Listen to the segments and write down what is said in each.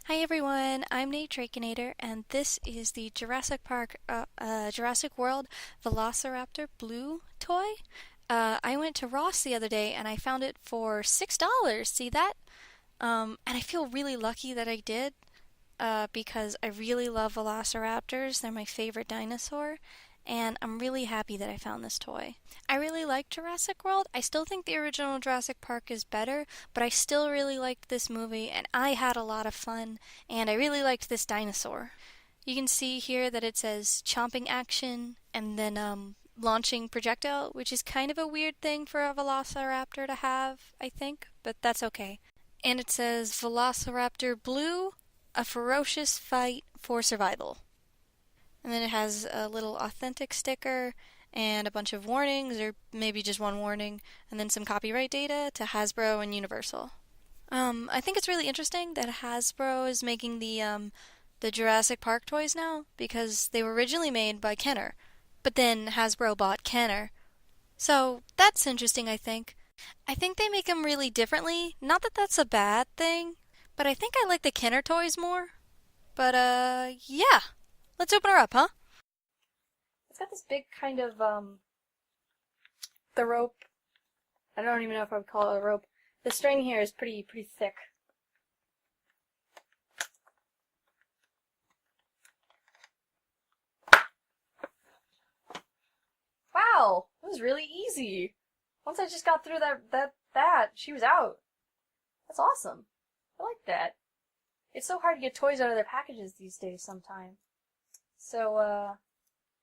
Hi everyone, I'm Nate Drakenator, and this is the Jurassic World Velociraptor Blue toy. I went to Ross the other day and I found it for $6. See that? And I feel really lucky that I did, because I really love Velociraptors. They're my favorite dinosaur, and I'm really happy that I found this toy. I really like Jurassic World. I still think the original Jurassic Park is better, but I still really liked this movie, and I had a lot of fun, and I really liked this dinosaur. You can see here that it says chomping action, and then launching projectile, which is kind of a weird thing for a Velociraptor to have, I think, but that's okay. And it says Velociraptor Blue, a ferocious fight for survival. And then it has a little authentic sticker and a bunch of warnings, or maybe just one warning, and then some copyright data to Hasbro and Universal. I think it's really interesting that Hasbro is making the Jurassic Park toys now because they were originally made by Kenner, but then Hasbro bought Kenner. So that's interesting, I think. I think they make them really differently. Not that that's a bad thing, but I think I like the Kenner toys more. But, yeah. Let's open her up, huh? It's got this big kind of, the rope. I don't even know if I would call it a rope. The string here is pretty thick. Wow, that was really easy. Once I just got through that, she was out. That's awesome. I like that. It's so hard to get toys out of their packages these days sometimes. So,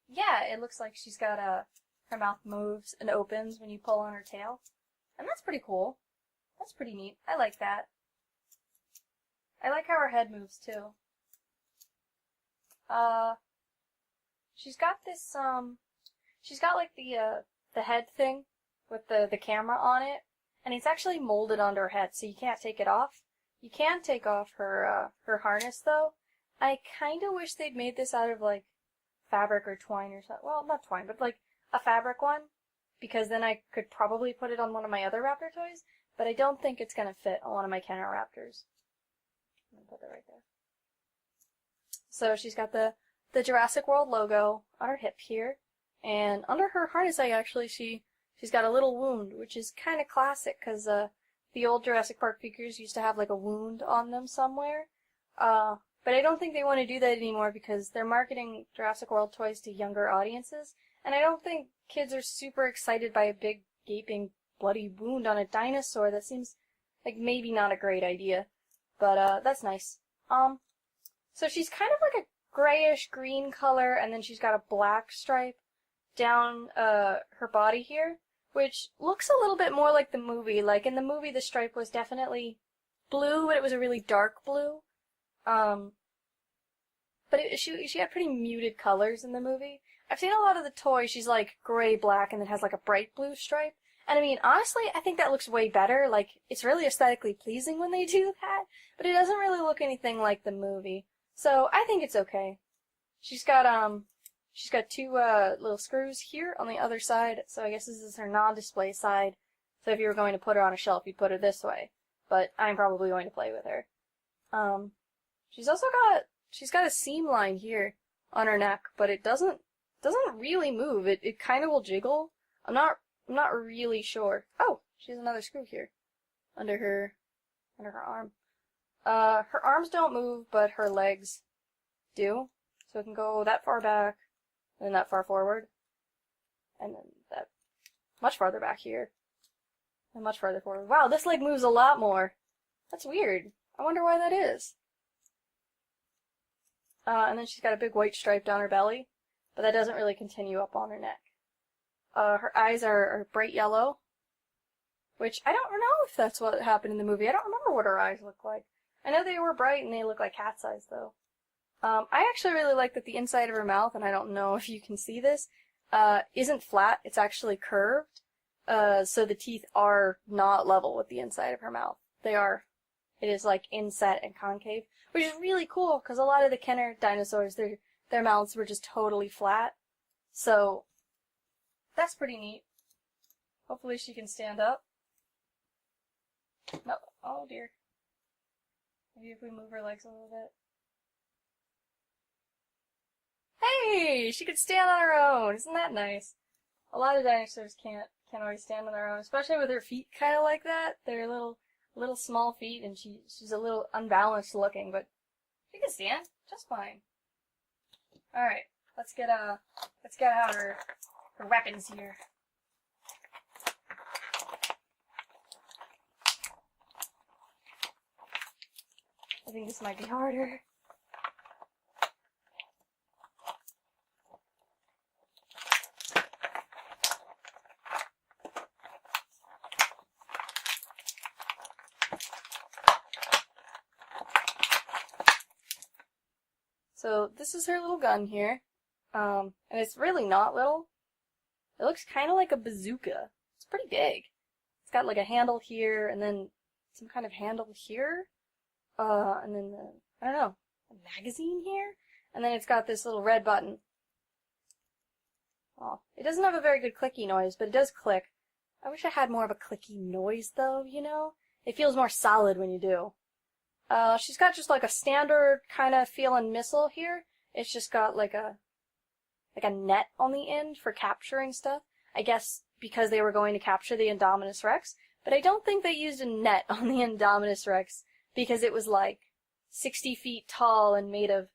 yeah, it looks like she's got her mouth moves and opens when you pull on her tail. And that's pretty cool. That's pretty neat. I like that. I like how her head moves too. She's got this, she's got like the head thing with the camera on it, and it's actually molded onto her head, so you can't take it off. You can take off her harness though. I kinda wish they'd made this out of like fabric or twine or something. Well, not twine, but like a fabric one, because then I could probably put it on one of my other raptor toys, but I don't think it's gonna fit on one of my Kenner Raptors. I'm gonna put that right there. So she's got the Jurassic World logo on her hip here, and under her harness, she's got a little wound, which is kind of classic because the old Jurassic Park figures used to have like a wound on them somewhere. But I don't think they want to do that anymore because they're marketing Jurassic World toys to younger audiences, and I don't think kids are super excited by a big gaping bloody wound on a dinosaur. That seems like maybe not a great idea, but that's nice. So she's kind of like a grayish green color, and then she's got a black stripe down her body here, which looks a little bit more like the movie. Like in the movie, the stripe was definitely blue, but it was a really dark blue. But she had pretty muted colors in the movie. I've seen a lot of the toys. She's like gray-black and then has like a bright blue stripe. And I mean, honestly, I think that looks way better. Like, it's really aesthetically pleasing when they do that, but it doesn't really look anything like the movie. So I think it's okay. She's got two little screws here on the other side. So I guess this is her non-display side. So if you were going to put her on a shelf, you'd put her this way. But I'm probably going to play with her. She's got a seam line here on her neck, but it doesn't really move. It kind of will jiggle. I'm not really sure. Oh, she has another screw here under her arm. Her arms don't move, but her legs do. So it can go that far back, and then that far forward, and then that much farther back here, and much farther forward. Wow, this leg moves a lot more. That's weird. I wonder why that is. And then she's got a big white stripe down her belly, but that doesn't really continue up on her neck. Her eyes are bright yellow, which I don't know if that's what happened in the movie. I don't remember what her eyes look like. I know they were bright and they look like cat's eyes, though. I actually really like that the inside of her mouth, and I don't know if you can see this, isn't flat. It's actually curved, so the teeth are not level with the inside of her mouth. It is like inset and concave, which is really cool because a lot of the Kenner dinosaurs, their mouths were just totally flat. So that's pretty neat. Hopefully she can stand up. No, oh dear. Maybe if we move her legs a little bit. Hey! She could stand on her own! Isn't that nice? A lot of dinosaurs can't always stand on their own, especially with their feet kind of like that. They're little small feet, and she's a little unbalanced looking, but she can stand just fine. All right, let's get out her weapons here. I think this might be harder. So this is her little gun here, and it's really not little. It looks kind of like a bazooka. It's pretty big. It's got like a handle here, and then some kind of handle here, and then I don't know, a magazine here, and then it's got this little red button. Oh, it doesn't have a very good clicky noise, but it does click. I wish I had more of a clicky noise though, you know? It feels more solid when you do. She's got just like a standard kind of feeling missile here. It's just got like a net on the end for capturing stuff. I guess because they were going to capture the Indominus Rex. But I don't think they used a net on the Indominus Rex because it was like 60 feet tall and made of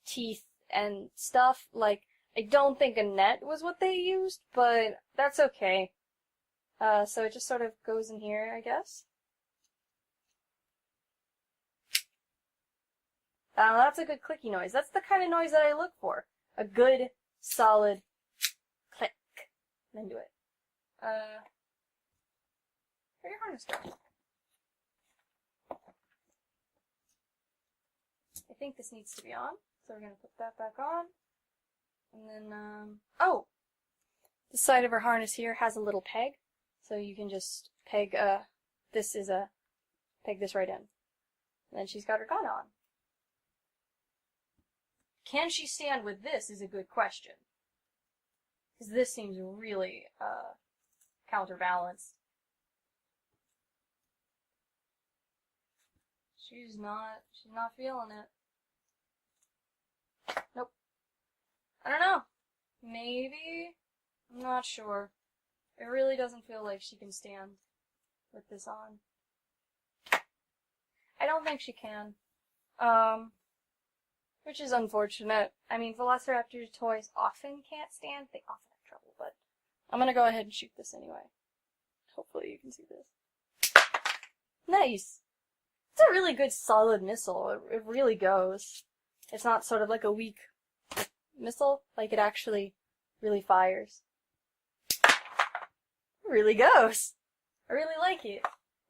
teeth and stuff. Like, I don't think a net was what they used, but that's okay. So it just sort of goes in here, I guess. That's a good clicky noise. That's the kind of noise that I look for. A good, solid click. Then do it. Where'd your harness go? I think this needs to be on, so we're going to put that back on. And then, oh! The side of her harness here has a little peg, so you can just peg, peg this right in. And then she's got her gun on. Can she stand with this is a good question. Because this seems really, counterbalanced. She's not feeling it. Nope. I don't know. Maybe? I'm not sure. It really doesn't feel like she can stand with this on. I don't think she can. Which is unfortunate. I mean, Velociraptor toys often can't stand. They often have trouble, but I'm gonna go ahead and shoot this anyway. Hopefully you can see this. Nice! It's a really good solid missile. It really goes. It's not sort of like a weak missile. Like, it actually really fires. It really goes. I really like it.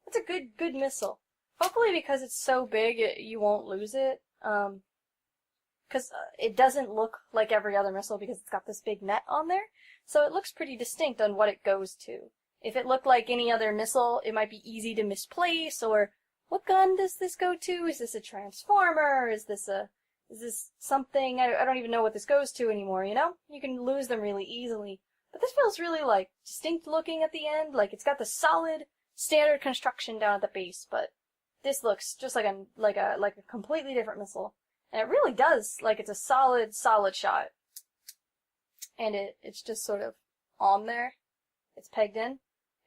It's a good missile. Hopefully because it's so big, you won't lose it. Because it doesn't look like every other missile because it's got this big net on there. So it looks pretty distinct on what it goes to. If it looked like any other missile, it might be easy to misplace, or what gun does this go to? Is this a transformer? Is this something? I don't even know what this goes to anymore, you know? You can lose them really easily. But this feels really, like, distinct looking at the end. Like, it's got the solid, standard construction down at the base, but this looks just like a completely different missile. And it really does, like, it's a solid shot. And it's just sort of on there. It's pegged in.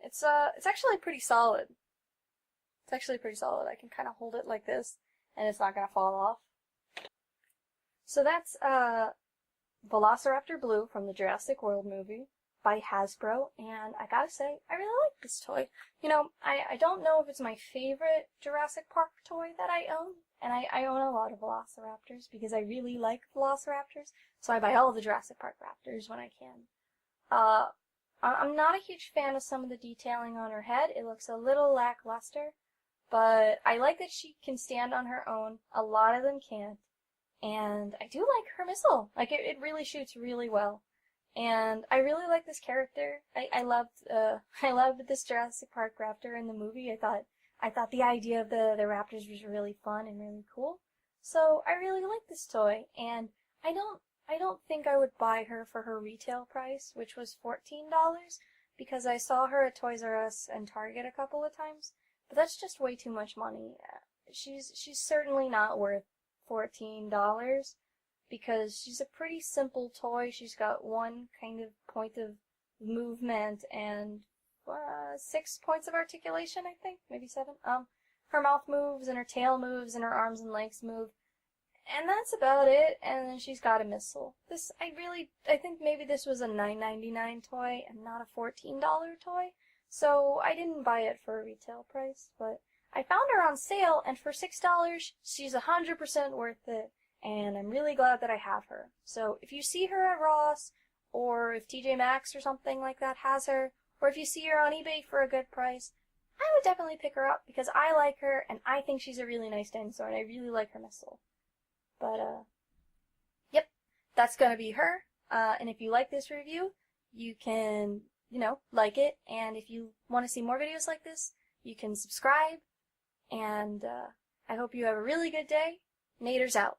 It's actually pretty solid. It's actually pretty solid. I can kind of hold it like this, and it's not gonna fall off. So that's, Velociraptor Blue from the Jurassic World movie by Hasbro, and I gotta say, I really like this toy. You know, I don't know if it's my favorite Jurassic Park toy that I own, and I own a lot of Velociraptors because I really like Velociraptors, so I buy all the Jurassic Park Raptors when I can. I'm not a huge fan of some of the detailing on her head. It looks a little lackluster, but I like that she can stand on her own. A lot of them can't. And I do like her missile. Like, it really shoots really well. And I really like this character. I loved this Jurassic Park Raptor in the movie. I thought the idea of the Raptors was really fun and really cool. So I really like this toy, and I don't think I would buy her for her retail price, which was $14, because I saw her at Toys R Us and Target a couple of times. But that's just way too much money. she's certainly not worth $14 because she's a pretty simple toy. She's got one kind of point of movement and 6 points of articulation, I think, maybe 7. Her mouth moves and her tail moves and her arms and legs move, and that's about it. And then she's got a missile. I think maybe this was a $9.99 toy and not a $14 toy. So I didn't buy it for a retail price, but I found her on sale, and for $6, she's 100% worth it, and I'm really glad that I have her. So if you see her at Ross, or if TJ Maxx or something like that has her, or if you see her on eBay for a good price, I would definitely pick her up because I like her, and I think she's a really nice dinosaur, and I really like her missile. But, yep, that's gonna be her. And if you like this review, you can, like it. And if you want to see more videos like this, you can subscribe. And I hope you have a really good day. Nader's out.